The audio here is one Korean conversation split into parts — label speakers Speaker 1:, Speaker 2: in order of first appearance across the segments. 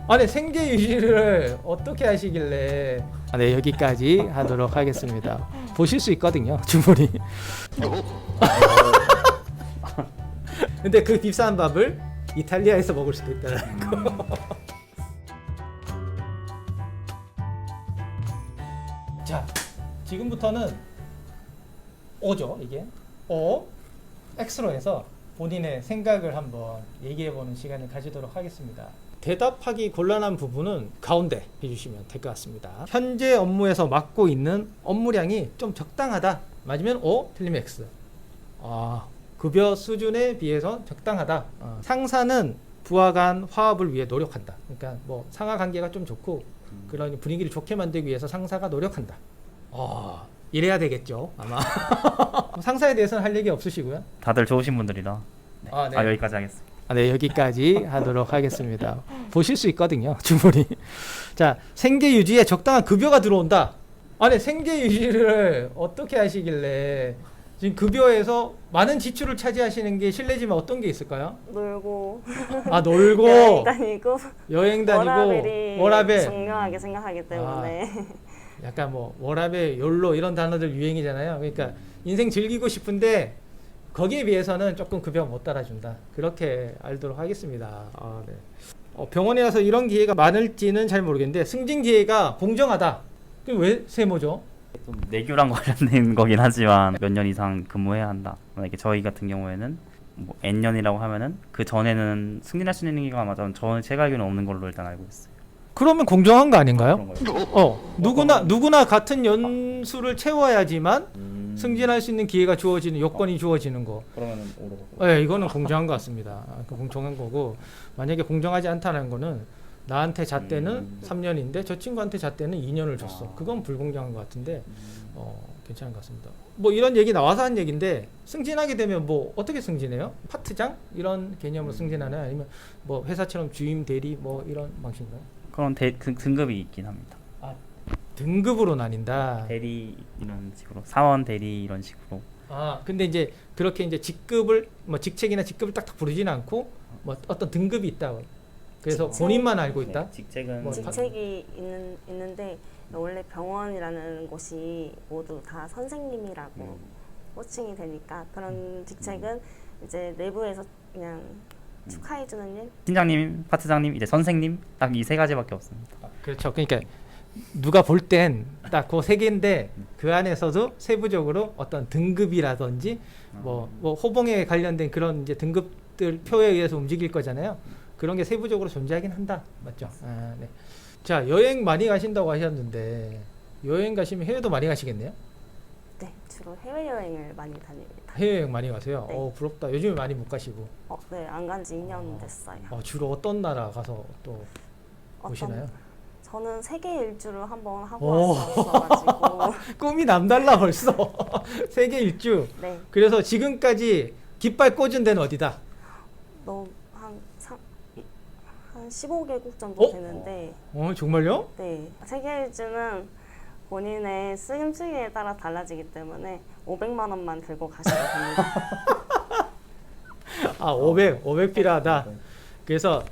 Speaker 1: 아니 생계 유지를 어떻게 하시길래 네 여기까지 하도록 하겠습니다. 보실 수 있거든요 주문이. 근데 그 비싼 밥을 이탈리아에서 먹을 수도 있다는 거. 자 지금부터는 O죠 이게 O X로 해서 본인의 생각을 한번 얘기해보는 시간을 가지도록 하겠습니다. 대답하기 곤란한 부분은 가운데 해주시면 될 것 같습니다. 현재 업무에서 맡고 있는 업무량이 좀 적당하다. 맞으면 O, 틀리면 X. 급여 수준에 비해서 적당하다. 상사는 부하 간 화합을 위해 노력한다. 그러니까 뭐 상하 관계가 좀 좋고 그런 분위기를 좋게 만들기 위해서 상사가 노력한다. 이래야 되겠죠 아마. 상사에 대해서는 할 얘기 없으시고요.
Speaker 2: 다들 좋으신 분들이라 네.
Speaker 1: 네.
Speaker 2: 여기까지 하겠습니다.
Speaker 1: 네 여기까지 하도록 하겠습니다. 보실 수 있거든요 주문이. 자 생계 유지에 적당한 급여가 들어온다. 아니 생계 유지를 어떻게 하시길래 지금 급여에서 많은 지출을 차지하시는 게 실례지만 어떤 게 있을까요?
Speaker 3: 놀고
Speaker 1: 놀고
Speaker 3: 여행 다니고
Speaker 1: 워라벨이
Speaker 3: 워라벨 중요하게 생각하기 때문에
Speaker 1: 약간 뭐 워라벨, 욜로 이런 단어들 유행이잖아요. 그러니까 인생 즐기고 싶은데 거기에 비해서는 조금 급여가 못 따라준다. 그렇게 알도록 하겠습니다. 네. 병원에 와서 이런 기회가 많을지는 잘 모르겠는데 승진 기회가 공정하다. 그럼 왜 세모죠?
Speaker 2: 좀 내규랑 관련된 거긴 하지만 몇 년 이상 근무해야 한다. 만약에 저희 같은 경우에는 뭐 N년이라고 하면은 그 전에는 승진할 수 있는 기회가 맞아 제가 알기로는 없는 걸로 일단 알고 있어요.
Speaker 1: 그러면 공정한 거 아닌가요?
Speaker 2: 그런 거요?
Speaker 1: 누구나 같은 연수를 채워야지만 승진할 수 있는 기회가 주어지는 요건이 주어지는 거.
Speaker 2: 그러면은 오로.
Speaker 1: 네, 이거는 공정한 것 같습니다. 공정한 거고 만약에 공정하지 않다는 거는 나한테 잣대는 3년인데 저 친구한테 잣대는 2년을 줬어. 그건 불공정한 것 같은데 괜찮은 것 같습니다. 뭐 이런 얘기 나와서 한 얘기인데 승진하게 되면 뭐 어떻게 승진해요? 파트장 이런 개념으로 승진하나요? 아니면 뭐 회사처럼 주임 대리 뭐 이런 방식인가요?
Speaker 2: 그런 등급이 있긴 합니다.
Speaker 1: 등급으로 나뉜다.
Speaker 2: 대리 이런 식으로 사원 대리 이런 식으로.
Speaker 1: 근데 이제 그렇게 이제 직급을 뭐 직책이나 직급을 딱딱 부르지는 않고 뭐 어떤 등급이 있다. 그래서
Speaker 3: 직책?
Speaker 1: 본인만 알고 있다.
Speaker 2: 네, 직책은
Speaker 1: 뭐
Speaker 3: 직책이 있는데 원래 병원이라는 곳이 모두 다 선생님이라고 호칭이 되니까 그런 직책은 이제 내부에서 그냥 축하해주는 일.
Speaker 2: 팀장님, 파트장님, 이제 선생님 딱 이 세 가지밖에 없습니다.
Speaker 1: 그렇죠. 그러니까 누가 볼 땐 딱 그 세 개인데 그 안에서도 세부적으로 어떤 등급이라든지 뭐 호봉에 관련된 그런 이제 등급들 표에 의해서 움직일 거잖아요. 그런 게 세부적으로 존재하긴 한다. 맞죠? 네. 자, 여행 많이 가신다고 하셨는데 여행 가시면 해외도 많이 가시겠네요?
Speaker 3: 네, 주로 해외여행을 많이 다닙니다.
Speaker 1: 해외여행 많이 가세요?
Speaker 3: 네.
Speaker 1: 부럽다. 요즘에 많이 못 가시고.
Speaker 3: 네, 안 간 지 2년 됐어요.
Speaker 1: 주로 어떤 나라 가서 또 보시나요?
Speaker 3: 저는 세계 일주를 한번 하고
Speaker 1: 오.
Speaker 3: 왔어가지고
Speaker 1: 꿈이 남달라 벌써. 세계 일주.
Speaker 3: 네,
Speaker 1: 그래서 지금까지 깃발 꽂은 데는 어디다?
Speaker 3: 한 15개국 정도
Speaker 1: 어?
Speaker 3: 되는데
Speaker 1: 정말요?
Speaker 3: 네, 세계 일주는 본인의 쓰임쓰기에 따라 달라지기 때문에 500만 원만 들고 가셔도 됩니다.
Speaker 1: 500 필요하다. 그래서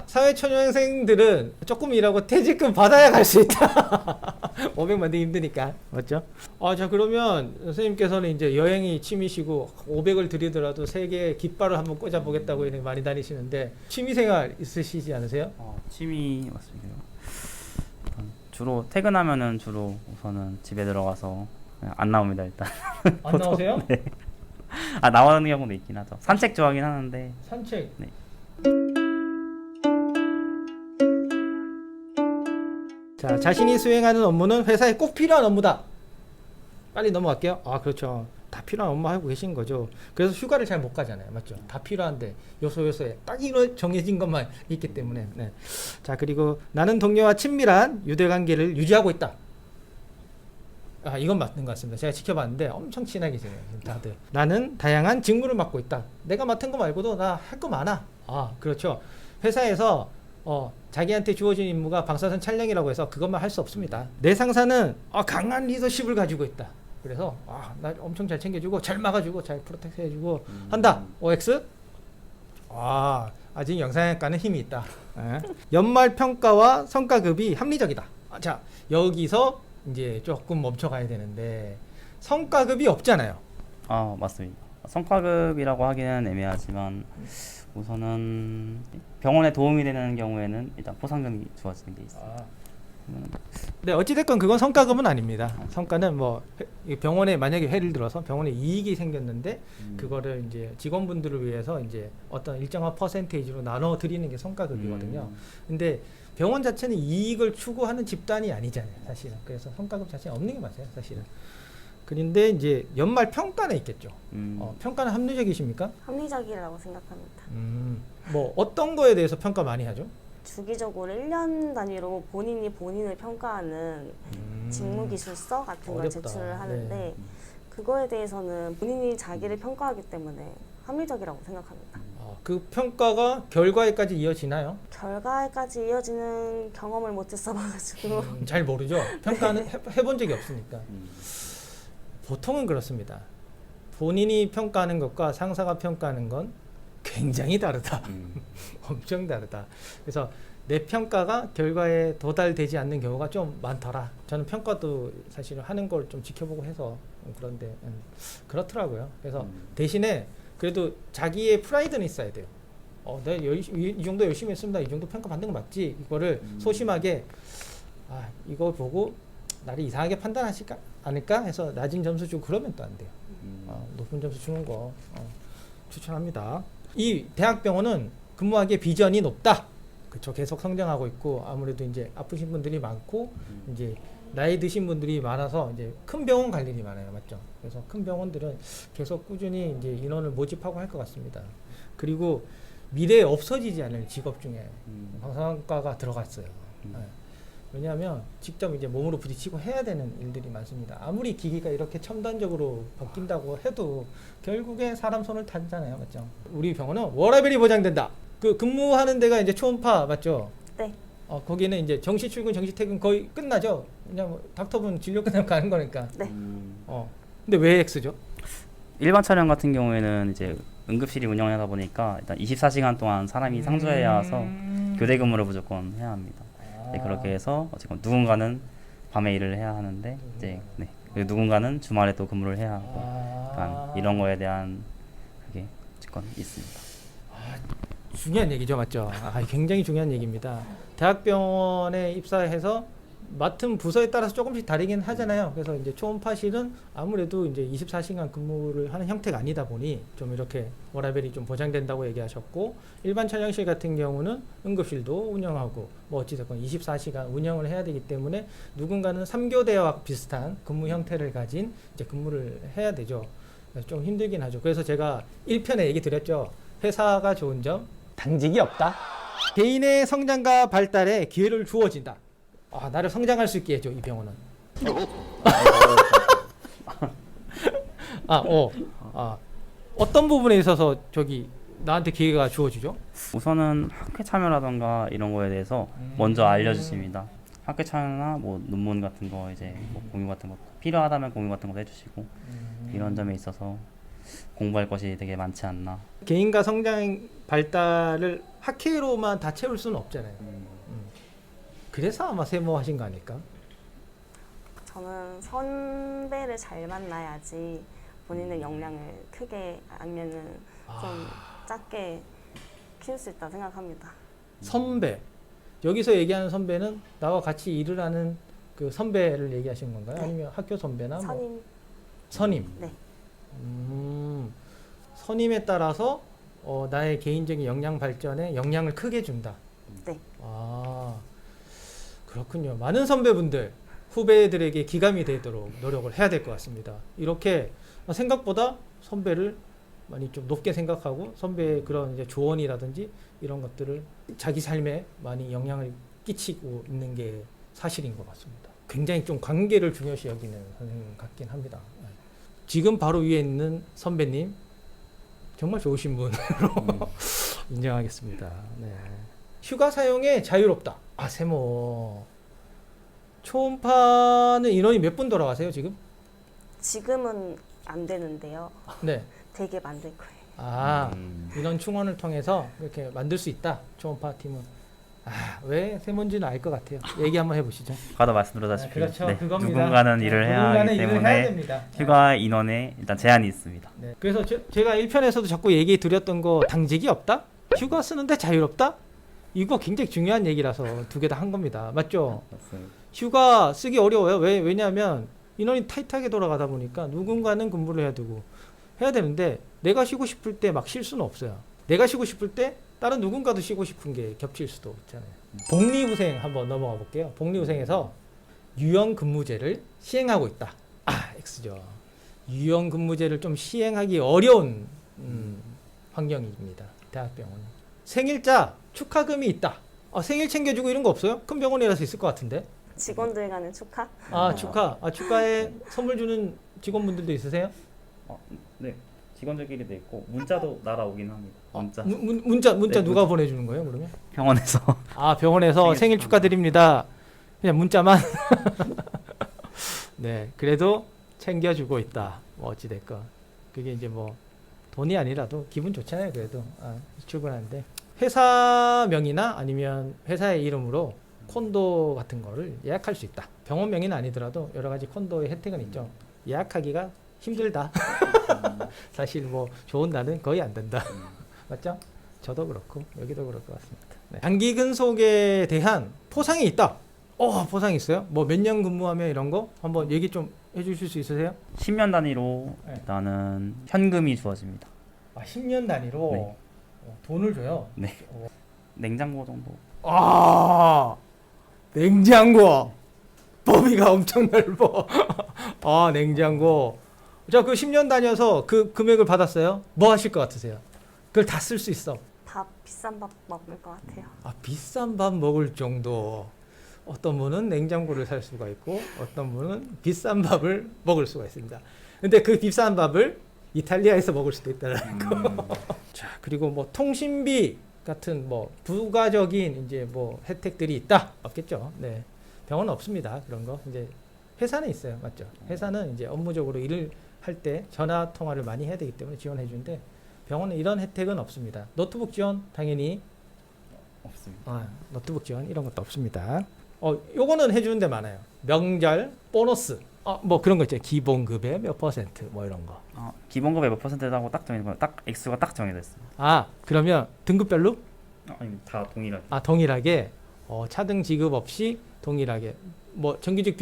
Speaker 1: 사회초년생들은 조금 일하고 퇴직금 받아야 갈 수 있다. 500 만들기 힘드니까. 맞죠? 자, 그러면 선생님께서는 이제 여행이 취미시고 500을 들이더라도 세계 깃발을 한번 꽂아보겠다고 이렇게 많이 다니시는데 취미생활 있으시지 않으세요?
Speaker 2: 취미 맞습니다. 주로 퇴근하면은 주로 우선은 집에 들어가서 그냥 안 나옵니다 일단.
Speaker 1: 안 나오세요?
Speaker 2: 네. 나오는 경우도 있긴 하죠. 산책 좋아하긴 하는데.
Speaker 1: 산책.
Speaker 2: 네.
Speaker 1: 자, 자신이 수행하는 업무는 회사에 꼭 필요한 업무다. 빨리 넘어갈게요. 그렇죠. 다 필요한 업무 하고 계신 거죠. 그래서 휴가를 잘 못 가잖아요. 맞죠? 다 필요한데 요소에 딱 이런 정해진 것만 있기 때문에. 네. 자, 그리고 나는 동료와 친밀한 유대관계를 유지하고 있다. 이건 맞는 것 같습니다. 제가 지켜봤는데 엄청 친하게 지내요. 다들. 나는 다양한 직무를 맡고 있다. 내가 맡은 거 말고도 나 할 거 많아. 그렇죠. 회사에서 자기한테 주어진 임무가 방사선 촬영이라고 해서 그것만 할 수 없습니다. 내 상사는 강한 리더십을 가지고 있다. 그래서 나 엄청 잘 챙겨주고 잘 막아주고 잘 프로텍트 해주고 한다. OX? 아직 영상학과는 힘이 있다. 예. 연말 평가와 성과급이 합리적이다. 자, 여기서 이제 조금 멈춰가야 되는데 성과급이 없잖아요.
Speaker 2: 아 맞습니다. 성과급이라고 하기는 애매하지만 우선은 병원에 도움이 되는 경우에는 일단 포상금이 주어지는 게 있어요.
Speaker 1: 네, 어찌됐건 그건 성과급은 아닙니다. 성과는 뭐 이 병원에 만약에 예를 들어서 병원에 이익이 생겼는데 그거를 이제 직원분들을 위해서 이제 어떤 일정한 퍼센테이지로 나눠 드리는 게 성과급이거든요. 근데 병원 자체는 이익을 추구하는 집단이 아니잖아요, 사실은. 그래서 성과급 자체는 없는 게 맞아요, 사실은. 그런데 이제 연말 평가는 있겠죠. 평가는 합리적이십니까?
Speaker 3: 합리적이라고 생각합니다.
Speaker 1: 뭐 어떤 거에 대해서 평가 많이 하죠?
Speaker 3: 주기적으로 1년 단위로 본인이 본인을 평가하는 직무기술서 같은 걸
Speaker 1: 어렵다.
Speaker 3: 제출을 하는데
Speaker 1: 네.
Speaker 3: 그거에 대해서는 본인이 자기를 평가하기 때문에 합리적이라고 생각합니다.
Speaker 1: 그 평가가 결과에까지 이어지나요?
Speaker 3: 결과에까지 이어지는 경험을 못 했어가지고
Speaker 1: 잘 모르죠. 평가는 해본 적이 없으니까. 보통은 그렇습니다. 본인이 평가하는 것과 상사가 평가하는 건 굉장히 다르다. 엄청 다르다. 그래서 내 평가가 결과에 도달되지 않는 경우가 좀 많더라. 저는 평가도 사실 하는 걸 좀 지켜보고 해서 그런데 그렇더라고요. 그래서 대신에 그래도 자기의 프라이드는 있어야 돼요. 내가 이 정도 열심히 했습니다. 이 정도 평가 받는 거 맞지? 이거를 소심하게 이거 보고 나를 이상하게 판단하지 않을까 해서 낮은 점수 주고 그러면 또 안 돼요. 높은 점수 주는 거 추천합니다. 이 대학병원은 근무하기에 비전이 높다. 그렇죠. 계속 성장하고 있고 아무래도 이제 아프신 분들이 많고 이제 나이 드신 분들이 많아서 이제 큰 병원 갈 일이 많아요, 맞죠? 그래서 큰 병원들은 계속 꾸준히 이제 인원을 모집하고 할 것 같습니다. 그리고 미래에 없어지지 않을 직업 중에 방사선과가 들어갔어요. 네. 왜냐하면 직접 이제 몸으로 부딪히고 해야 되는 일들이 많습니다. 아무리 기기가 이렇게 첨단적으로 바뀐다고 해도 결국에 사람 손을 타잖아요, 맞죠? 우리 병원은 워라밸이 보장된다. 그 근무하는 데가 이제 초음파 맞죠?
Speaker 3: 네.
Speaker 1: 거기는 이제 정시 출근, 정시 퇴근 거의 끝나죠. 그냥 뭐 닥터분 진료 끝나면 가는 거니까.
Speaker 3: 네.
Speaker 1: 근데 왜 X죠?
Speaker 2: 일반 촬영 같은 경우에는 이제 응급실이 운영을 하다 보니까 일단 24시간 동안 사람이 상주해야 해서 교대 근무를 무조건 해야 합니다. 네, 그렇게 해서 어쨌건 누군가는 밤에 일을 해야 하는데 이제 그리고 누군가는 주말에 또 근무를 해야 하고 약간 이런 거에 대한 그게 어쨌건 있습니다.
Speaker 1: 중요한 얘기죠, 맞죠? 굉장히 중요한 얘기입니다. 대학병원에 입사해서 맡은 부서에 따라서 조금씩 다르긴 하잖아요. 그래서 이제 초음파실은 아무래도 이제 24시간 근무를 하는 형태가 아니다 보니 좀 이렇게 워라밸이 좀 보장된다고 얘기하셨고, 일반 촬영실 같은 경우는 응급실도 운영하고 뭐 어찌됐건 24시간 운영을 해야 되기 때문에 누군가는 3교대와 비슷한 근무 형태를 가진 이제 근무를 해야 되죠. 그래서 좀 힘들긴 하죠. 그래서 제가 1편에 얘기 드렸죠. 회사가 좋은 점, 당직이 없다. 개인의 성장과 발달에 기회를 주어진다. 나를 성장할 수 있게 해줘, 이 병원은. 어떤 부분에 있어서 저기 나한테 기회가 주어지죠?
Speaker 2: 우선은 학회 참여라던가 이런 거에 대해서 먼저 알려주십니다. 학회 참여나 뭐 논문 같은 거 이제 뭐 공유 같은 거 필요하다면 공유 같은 것도 해주시고 이런 점에 있어서 공부할 것이 되게 많지 않나.
Speaker 1: 개인과 성장 발달을 학회로만 다 채울 수는 없잖아요. 그래서 아마 세모하신 거 아닐까?
Speaker 3: 저는 선배를 잘 만나야지 본인의 역량을 크게 아니면은 좀 작게 키울 수 있다 생각합니다.
Speaker 1: 선배. 여기서 얘기하는 선배는 나와 같이 일을 하는 그 선배를 얘기하시는 건가요?
Speaker 3: 네.
Speaker 1: 아니면 학교 선배나
Speaker 3: 선임.
Speaker 1: 선임.
Speaker 3: 네.
Speaker 1: 선임에 따라서 나의 개인적인 역량 발전에 영향을 크게 준다.
Speaker 3: 네.
Speaker 1: 그렇군요. 많은 선배분들, 후배들에게 기감이 되도록 노력을 해야 될 것 같습니다. 이렇게 생각보다 선배를 많이 좀 높게 생각하고 선배의 그런 이제 조언이라든지 이런 것들을 자기 삶에 많이 영향을 끼치고 있는 게 사실인 것 같습니다. 굉장히 좀 관계를 중요시 여기는 선생님 같긴 합니다. 지금 바로 위에 있는 선배님 정말 좋으신 분으로 인정하겠습니다. 네. 휴가 사용에 자유롭다. 세모. 초음파는 인원이 몇 분 돌아가세요 지금?
Speaker 3: 지금은 안 되는데요.
Speaker 1: 네.
Speaker 3: 되게 만들 거예요.
Speaker 1: 인원 충원을 통해서 이렇게 만들 수 있다. 초음파 팀은. 왜 세문지는 알 것 같아요. 얘기 한번 해보시죠.
Speaker 2: 아까도 말씀드렸다시피
Speaker 1: 그렇죠.
Speaker 2: 네,
Speaker 1: 그겁니다.
Speaker 2: 누군가는 일을 해야
Speaker 1: 누군가는
Speaker 2: 하기
Speaker 1: 일을
Speaker 2: 때문에
Speaker 1: 해야 됩니다.
Speaker 2: 휴가 인원에 일단 제한이 있습니다.
Speaker 1: 네. 그래서 제가 1편에서도 자꾸 얘기 드렸던 거 당직이 없다? 휴가 쓰는데 자유롭다? 이거 굉장히 중요한 얘기라서 두 개 다 한 겁니다. 맞죠?
Speaker 2: 맞습니다.
Speaker 1: 휴가 쓰기 어려워요. 왜냐하면 인원이 타이트하게 돌아가다 보니까 누군가는 근무를 해야 되는데 내가 쉬고 싶을 때 막 쉴 수는 없어요. 내가 쉬고 싶을 때 다른 누군가도 쉬고 싶은 게 겹칠 수도 있잖아요. 복리후생 한번 넘어가 볼게요. 복리후생에서 유연근무제를 시행하고 있다. X죠. 유연근무제를 좀 시행하기 어려운 환경입니다. 대학병원. 생일자 축하금이 있다. 생일 챙겨주고 이런 거 없어요? 큰 병원이라서 있을 것 같은데.
Speaker 3: 직원들 간의 축하?
Speaker 1: 축하에 선물 주는 직원분들도 있으세요?
Speaker 2: 네. 직원들끼리도 있고 문자도 날아오긴 합니다.
Speaker 1: 문자
Speaker 2: 네,
Speaker 1: 누가 보내주는 거예요, 그러면?
Speaker 2: 병원에서
Speaker 1: 병원에서 생일
Speaker 2: 생일
Speaker 1: 축하드립니다. 그냥 문자만. 네, 그래도 챙겨주고 있다. 뭐 어찌 됐건 그게 이제 뭐 돈이 아니라도 기분 좋잖아요. 그래도 출근하는데 회사명이나 아니면 회사의 이름으로 콘도 같은 거를 예약할 수 있다. 병원 명의는 아니더라도 여러 가지 콘도의 혜택은 있죠. 예약하기가 힘들다. 사실 뭐 좋은 날은 거의 안 된다. 맞죠? 저도 그렇고 여기도 그럴 것 같습니다. 네. 장기 근속에 대한 포상이 있다. 포상이 있어요? 뭐 몇 년 근무하면 이런 거 한번 얘기 좀 해주실 수 있으세요?
Speaker 2: 10년 단위로
Speaker 1: 네.
Speaker 2: 일단은 현금이 주어집니다.
Speaker 1: 10년 단위로
Speaker 2: 네.
Speaker 1: 돈을 줘요.
Speaker 2: 네. 냉장고 정도.
Speaker 1: 냉장고 범위가 엄청 넓어. 냉장고. 자, 그 10년 다녀서 그 금액을 받았어요. 뭐 하실 것 같으세요? 그걸 다 쓸 수 있어.
Speaker 3: 비싼 밥 먹을 것 같아요.
Speaker 1: 비싼 밥 먹을 정도. 어떤 분은 냉장고를 살 수가 있고 어떤 분은 비싼 밥을 먹을 수가 있습니다. 근데 그 비싼 밥을 이탈리아에서 먹을 수도 있다는 거. 자, 그리고 뭐 통신비 같은 뭐 부가적인 이제 뭐 혜택들이 있다. 없겠죠. 네. 병원은 없습니다. 그런 거. 이제 회사는 있어요. 맞죠? 회사는 이제 업무적으로 일을 할 때 전화 통화를 많이 해야 되기 때문에 지원해 주는데 병원은 이런 혜택은 없습니다. 노트북 지원 당연히
Speaker 2: 없습니다.
Speaker 1: 노트북 지원 이런 것도 없습니다. 요거는 해주는 데 많아요. 명절 보너스. 뭐 그런 거 있죠. 기본급의 몇 퍼센트 뭐 이런 거.
Speaker 2: 기본급의 몇 %라고 딱 정해진 거예요. 딱 액수가 딱 정해져 있습니다.
Speaker 1: 그러면 등급별로?
Speaker 2: 아니 다 동일하게.
Speaker 1: 동일하게 차등 지급 없이 동일하게 뭐 정규직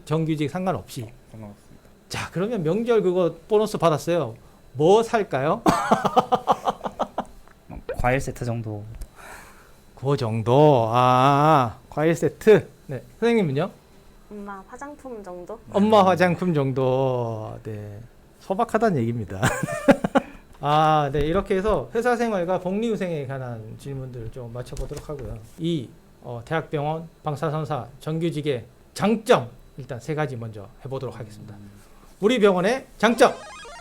Speaker 1: 정규직 상관없이.
Speaker 2: 상관없습니다.
Speaker 1: 자, 그러면 명절 그거 보너스 받았어요. 뭐 살까요?
Speaker 2: 과일 세트 정도.
Speaker 1: 그 정도. 과일 세트. 네. 선생님은요?
Speaker 3: 엄마 화장품 정도?
Speaker 1: 엄마 화장품 정도. 네. 소박하다는 얘기입니다. 네. 이렇게 해서 회사 생활과 복리후생에 관한 질문들을 좀 맞춰보도록 하고요. 이 대학병원 방사선사 정규직의 장점 일단 세 가지 먼저 해보도록 하겠습니다. 우리 병원의 장점.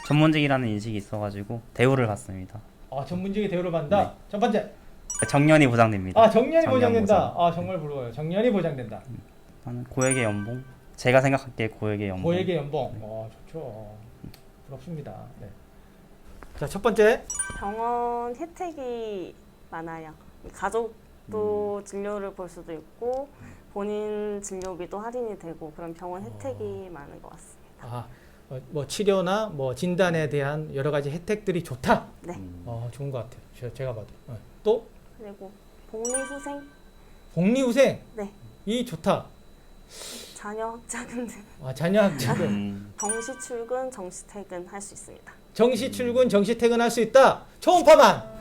Speaker 2: 전문직이라는 인식이 있어가지고 대우를 받습니다.
Speaker 1: 전문직의 대우를 받는다.
Speaker 2: 네.
Speaker 1: 첫 번째.
Speaker 2: 정년이 보장됩니다.
Speaker 1: 정년이
Speaker 2: 정년
Speaker 1: 보장된다.
Speaker 2: 보장.
Speaker 1: 정말 부러워요. 정년이 보장된다.
Speaker 2: 저는 고액의 연봉. 제가 생각하기에 고액의 연봉.
Speaker 1: 고액의 연봉. 좋죠. 부럽습니다. 네. 자, 첫 번째.
Speaker 3: 병원 혜택이 많아요. 가족도 진료를 볼 수도 있고 본인 진료비도 할인이 되고 그런 병원 혜택이 많은 것 같습니다.
Speaker 1: 뭐 치료나 뭐 진단에 대한 여러 가지 혜택들이 좋다.
Speaker 3: 네.
Speaker 1: 좋은 것 같아요. 제가 봐도. 또
Speaker 3: 그리고 복리후생,
Speaker 1: 복리후생.
Speaker 3: 네.
Speaker 1: 이 좋다.
Speaker 3: 자녀 학자금 등
Speaker 1: 자녀 학자금.
Speaker 3: 정시 출근, 정시 퇴근 할 수 있습니다.
Speaker 1: 정시 출근, 정시 퇴근할 수 있다. 초음파만.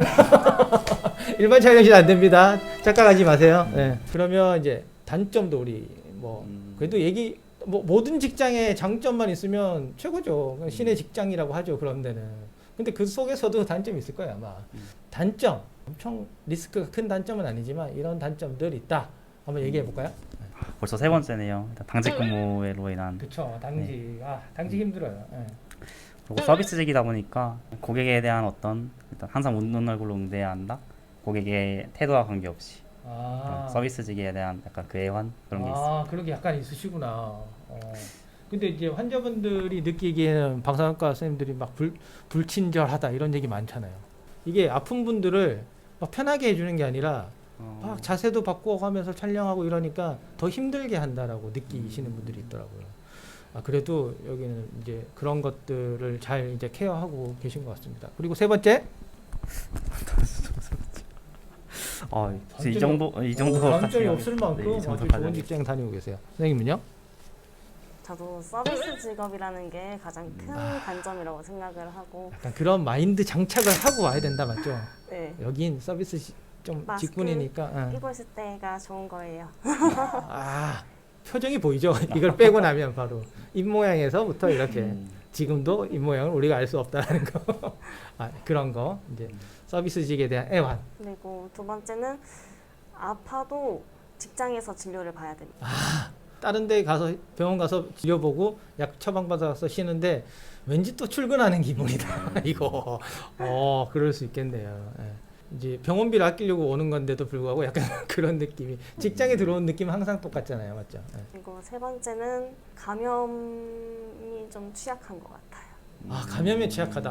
Speaker 1: 일반 촬영실 안 됩니다. 착각하지 마세요. 네. 그러면 이제 단점도 우리 뭐 그래도 모든 직장에 장점만 있으면 최고죠. 신의 직장이라고 하죠. 그런 데는. 근데 그 속에서도 단점이 있을 거예요, 아마. 단점. 엄청 리스크가 큰 단점은 아니지만 이런 단점들 있다. 한번 얘기해 볼까요?
Speaker 2: 벌써 세 번째네요. 일단 당직 근무로 인한.
Speaker 1: 그렇죠. 당직. 당직 힘들어요. 네.
Speaker 2: 그리고 서비스직이다 보니까 고객에 대한 어떤 일단 항상 웃는 얼굴로 응대해야 한다. 고객의 태도와 관계없이. 서비스직에 대한 약간 그 애환 그런 게 있어요.
Speaker 1: 그런 게 약간 있으시구나. 근데 이제 환자분들이 느끼기에는 방사선과 선생님들이 막 불친절하다 이런 얘기 많잖아요. 이게 아픈 분들을 막 편하게 해주는 게 아니라 막 자세도 바꿔가면서 촬영하고 이러니까 더 힘들게 한다라고 느끼시는 분들이 있더라고요. 그래도 여기는 이제 그런 것들을 잘 이제 케어하고 계신 것 같습니다. 그리고 세 번째,
Speaker 2: 이 정도
Speaker 1: 단점이 없을 만큼
Speaker 2: 네, 이
Speaker 1: 아주
Speaker 2: 정도까지
Speaker 1: 좋은 직장 다니고 계세요. 선생님은요?
Speaker 3: 저도 서비스 직업이라는 게 가장 큰 단점이라고 생각을 하고
Speaker 1: 약간 그런 마인드 장착을 하고 와야 된다, 맞죠?
Speaker 3: 네.
Speaker 1: 여긴 서비스 좀
Speaker 3: 마스크
Speaker 1: 직군이니까.
Speaker 3: 끼고 있을 때가 좋은 거예요.
Speaker 1: 표정이 보이죠? 이걸 빼고 나면 바로 입 모양에서부터 이렇게 지금도 입 모양을 우리가 알 수 없다는 거. 그런 거 이제 서비스직에 대한 애환.
Speaker 3: 그리고 두 번째는 아파도 직장에서 진료를 봐야 됩니다.
Speaker 1: 다른 데 가서 병원 가서 진료보고 약 처방받아서 쉬는데 왠지 또 출근하는 기분이다. 이거 그럴 수 있겠네요. 예. 이제 병원비를 아끼려고 오는 건데도 불구하고 약간 그런 느낌이 직장에 들어온 느낌은 항상 똑같잖아요, 맞죠? 예.
Speaker 3: 그리고 세 번째는 감염이 좀 취약한 것 같아요.
Speaker 1: 감염에 취약하다.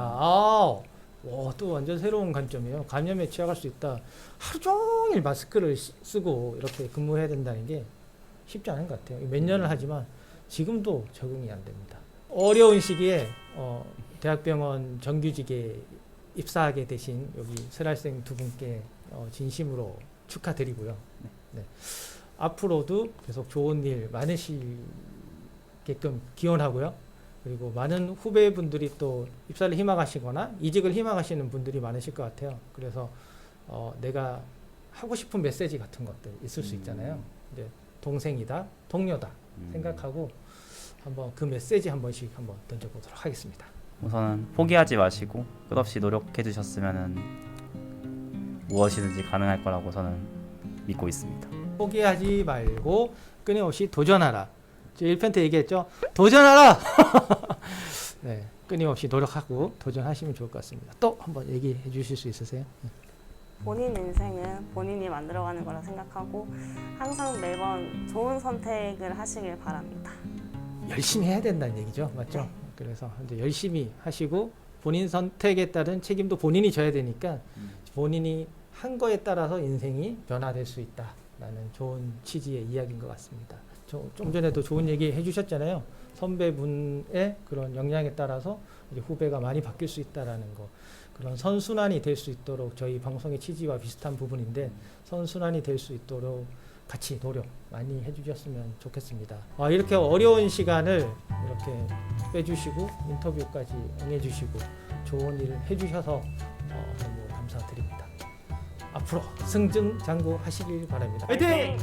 Speaker 1: 또 완전 새로운 관점이에요. 감염에 취약할 수 있다. 하루 종일 마스크를 쓰고 이렇게 근무해야 된다는 게 쉽지 않은 것 같아요. 몇 년을 하지만 지금도 적응이 안 됩니다. 어려운 시기에 대학병원 정규직에 입사하게 되신 여기 설할생 두 분께 진심으로 축하드리고요. 네. 앞으로도 계속 좋은 일 많으시게끔 기원하고요. 그리고 많은 후배분들이 또 입사를 희망하시거나 이직을 희망하시는 분들이 많으실 것 같아요. 그래서 내가 하고 싶은 메시지 같은 것들 있을 수 있잖아요. 이제 동생이다, 동료다 생각하고 한번 그 메시지 한 번씩 한번 던져보도록 하겠습니다.
Speaker 2: 우선은 포기하지 마시고 끝없이 노력해 주셨으면은 무엇이든지 가능할 거라고 저는 믿고 있습니다.
Speaker 1: 포기하지 말고 끊임없이 도전하라. 저 1편 때 얘기했죠. 도전하라. 네, 끊임없이 노력하고 도전하시면 좋을 것 같습니다. 또 한번 얘기해 주실 수 있으세요?
Speaker 3: 본인 인생은 본인이 만들어가는 거라 생각하고 항상 매번 좋은 선택을 하시길 바랍니다.
Speaker 1: 열심히 해야 된다는 얘기죠, 맞죠?
Speaker 3: 네.
Speaker 1: 그래서 이제 열심히 하시고 본인 선택에 따른 책임도 본인이 져야 되니까 본인이 한 거에 따라서 인생이 변화될 수 있다라는 좋은 취지의 이야기인 것 같습니다. 좀 전에도 좋은 얘기 해주셨잖아요. 선배분의 그런 역량에 따라서 이제 후배가 많이 바뀔 수 있다라는 거. 그런 선순환이 될 수 있도록 저희 방송의 취지와 비슷한 부분인데 선순환이 될 수 있도록 같이 노력 많이 해주셨으면 좋겠습니다. 이렇게 어려운 시간을 이렇게 빼주시고 인터뷰까지 응해주시고 좋은 일을 해주셔서 너무 감사드립니다. 앞으로 승승장구 하시길 바랍니다. 화이팅!